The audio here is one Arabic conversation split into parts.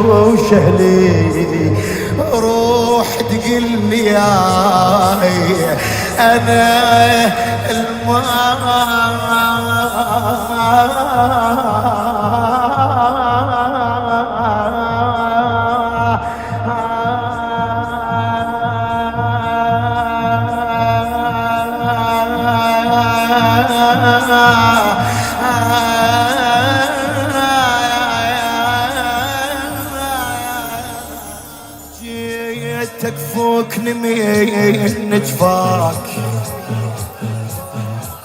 وشهلي روح تقلي ياي انا جيتك فوق من جفاك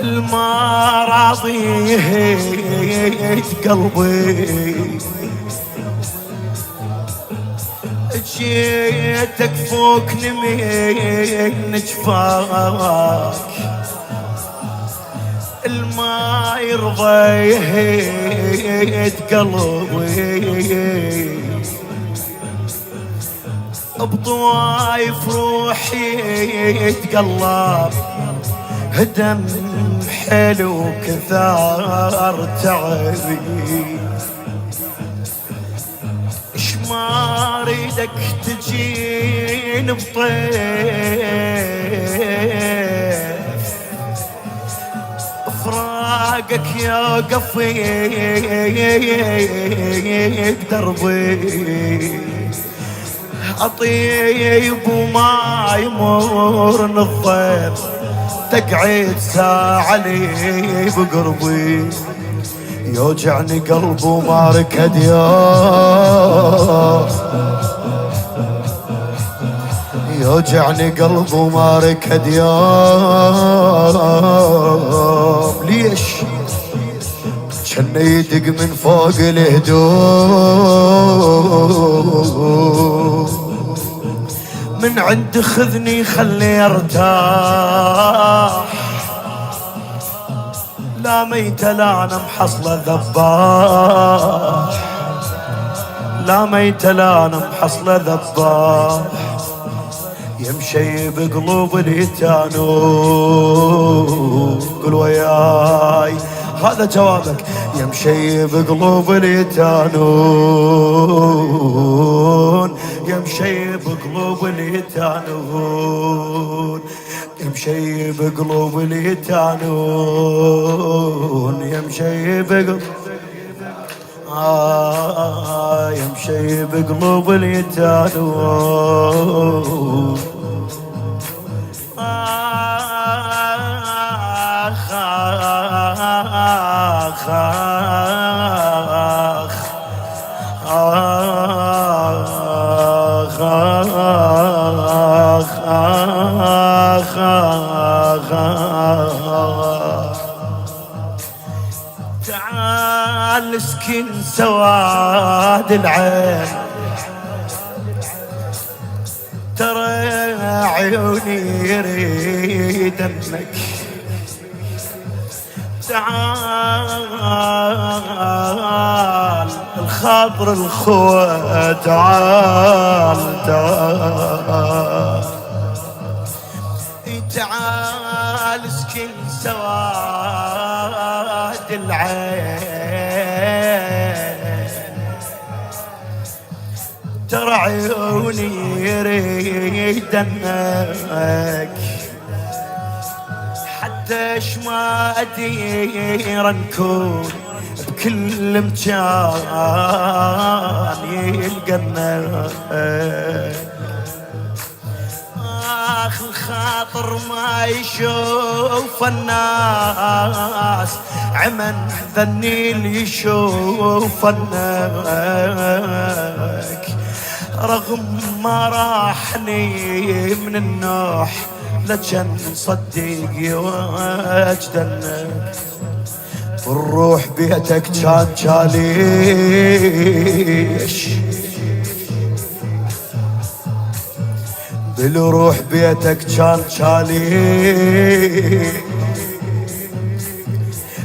الما راضي قلبي جيتك فوق من جفاك الما يرضى قلبي بطوايف روحي يتقلب هدم حلو كثار تعبي اش ما اريدك تجين بطيف فراقك يا قفيك دربي أطيب وما يمر الضيف تقعد ساعة لي بقربي يوجعني قلب وما ركد يوجعني قلب وما ركد ليش كان يدق من فوق الهدوء من عند خذني خلي ارتاح لا ميت لا انا محصله ذباح لا ميت لا انا محصله ذباح يمشي بقلوب اليتانو قل وياي هذا جوابك يمشي بقلوب اليتانون يمشي بقلوب اليتانون يمشي بقلوب اليتانون يمشي بقلوب يمشي بقلوب اليتانون تعال اسكن سواد العين ترى عيوني يريد انك تعال الخاطر الخوة تعال تعال تعال اسكن سواد العين ترى عيوني يريد انك حتى ما ادير نكون بكل مكان يلقى اخ الخاطر ما يشوف الناس عمن ذني اللي يشوف الناك رغم ما راحني من النوح لجن صدقي واجدنك والروح بيتك كان جاليش بالروح بيتك كان جالي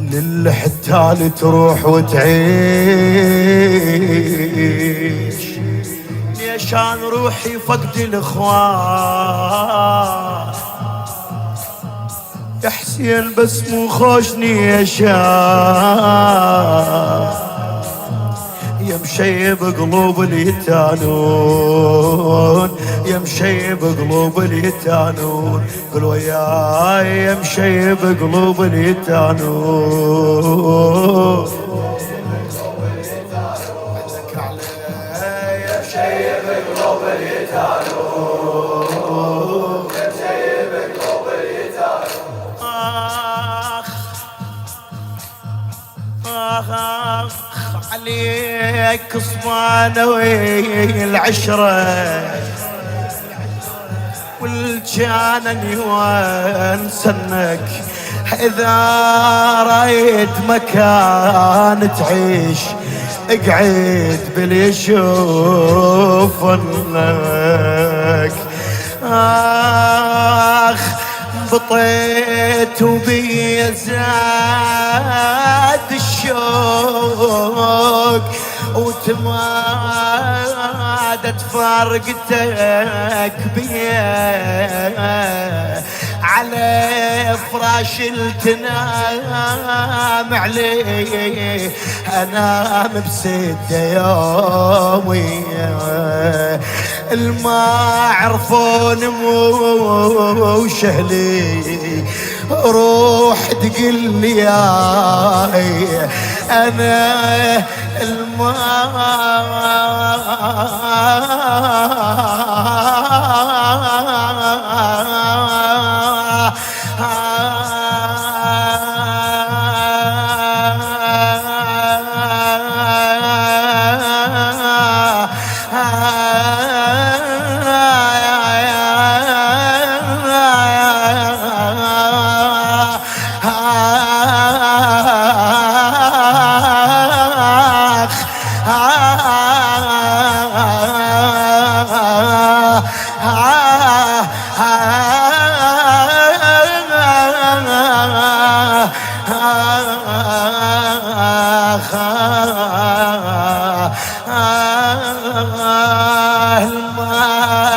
للحتال تروح وتعيش ليشان روحي فقد الاخوان يا حسين بس مو خوشني يا شان يا مشيب قلوب اليتانون، يا مشيب قلوب اليتانون، قل وياي يا مشيب قلوب اليتانون. يا مشيب قلوب اليتانون، يا مشيب قلوب اليتانون. آخ عليك صمانة والعشرة، والجانني وانسنك إذا رايد مكان تعيش اقعد باللي يشوفنك. آخ بطيت وبي زاد الشوق، وتمادت فارقتك بيا على فراش التنام عليه، انام بسته يومي الما عرفون موش اهلي، روح تقل لي ياي انا ما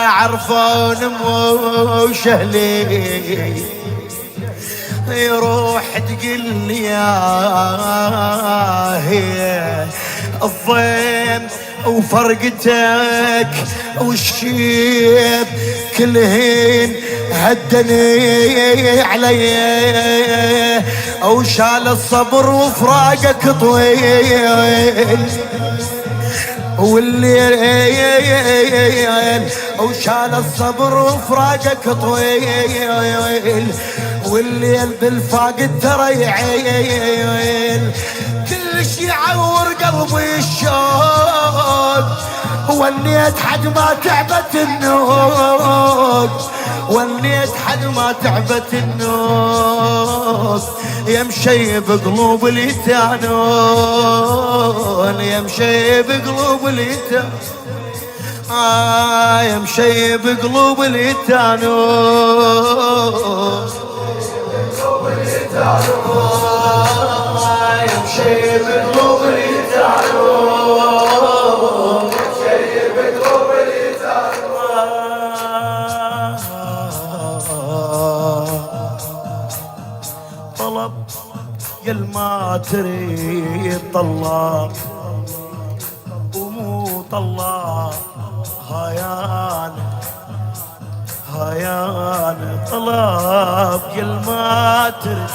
عرفون موش اهلي، يروح تقل لي يا هي الضيم وفرقتك والشيب كلهن هدني علي، وشال الصبر وفراقك طويل، والليل وشال الصبر وفراقك طويل، والليل بالفاقد ترى يعيل، كل شي يعور قلبي الشوق، ونيت حد ما تعبت النوق، ونيت حد ما تعبت النوق، يا مشيب قلوب اليتانون، يا مشيب قلوب اليتانون، يا مشيب قلوب اليتانون، يا مشيب قلوب اليتانون، مشيب قلوب اليتانون. طلب يل ما تريد طلاب ومو طلاب، هيانا طلاب يل ما تريد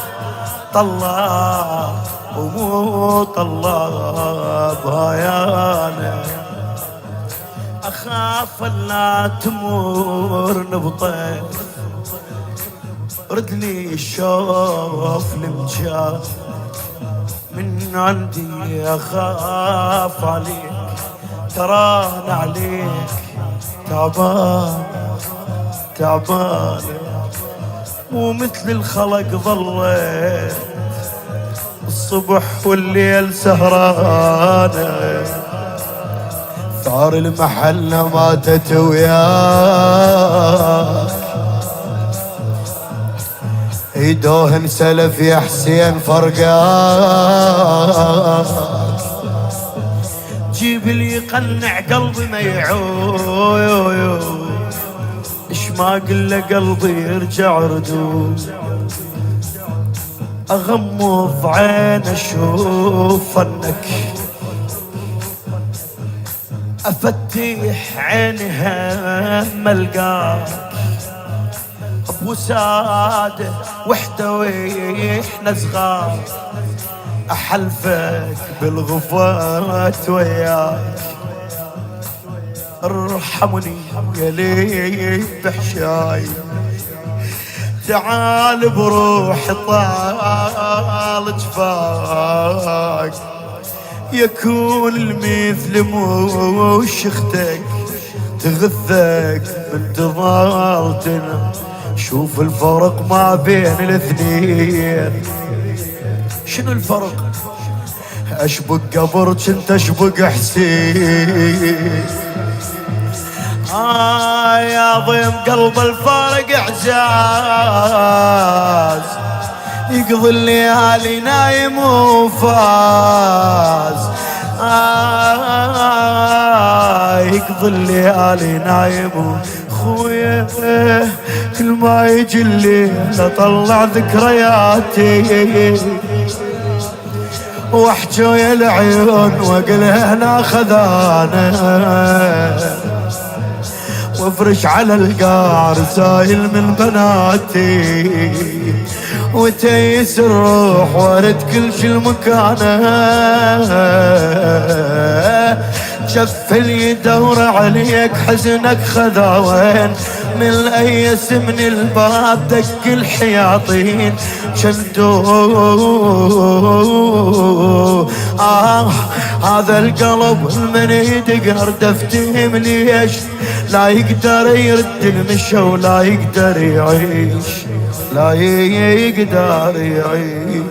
طلاب ومو طلاب، هيانا اخاف لا تمر نبطه، ردني الشوف المجال من عندي، اخاف عليك تران عليك تعبان تعبان، مو مثل الخلق ظلت الصبح والليل سهرانة، ثار المحل ماتت وياك، ايدوهن سلف يا حسين فرقاك، جيب لي قنع قلبي ما يعود، اش ما قل قلبي يرجع ردود، اغمض عين اشوف فنك افتح عينها ملقاك ابو ساده وحده واحنا صغار، احلفك بالغفرات وياك. ارحمني يا ليل بحشاي، تعال بروحي طال جفاك، يكون المثل موش اختك تغثك من تضالتنا. شوف الفرق ما بين الاثنين، شنو الفرق؟ اشبق قبرك انت اشبق حسين. يا ضيم قلب الفارق اعجاز، يقضي الليالي نايم وفاز. يقضي الليالي نايم خويا، كل ما يجي الليل اطلع ذكرياتي واحجي يا العيون واقول هنا خذانا، وافرش على القار سايل من بناتي، وتيس الروح وارد كل شي المكانه. شف يدور عليك حزنك خذاوين، من ايس من الباب دق الحياطين شندو. هذا القلب من يدق دفتهم ليش لا يقدر يرد المشى ولا يقدر يعيش، لا يقدر يعيش.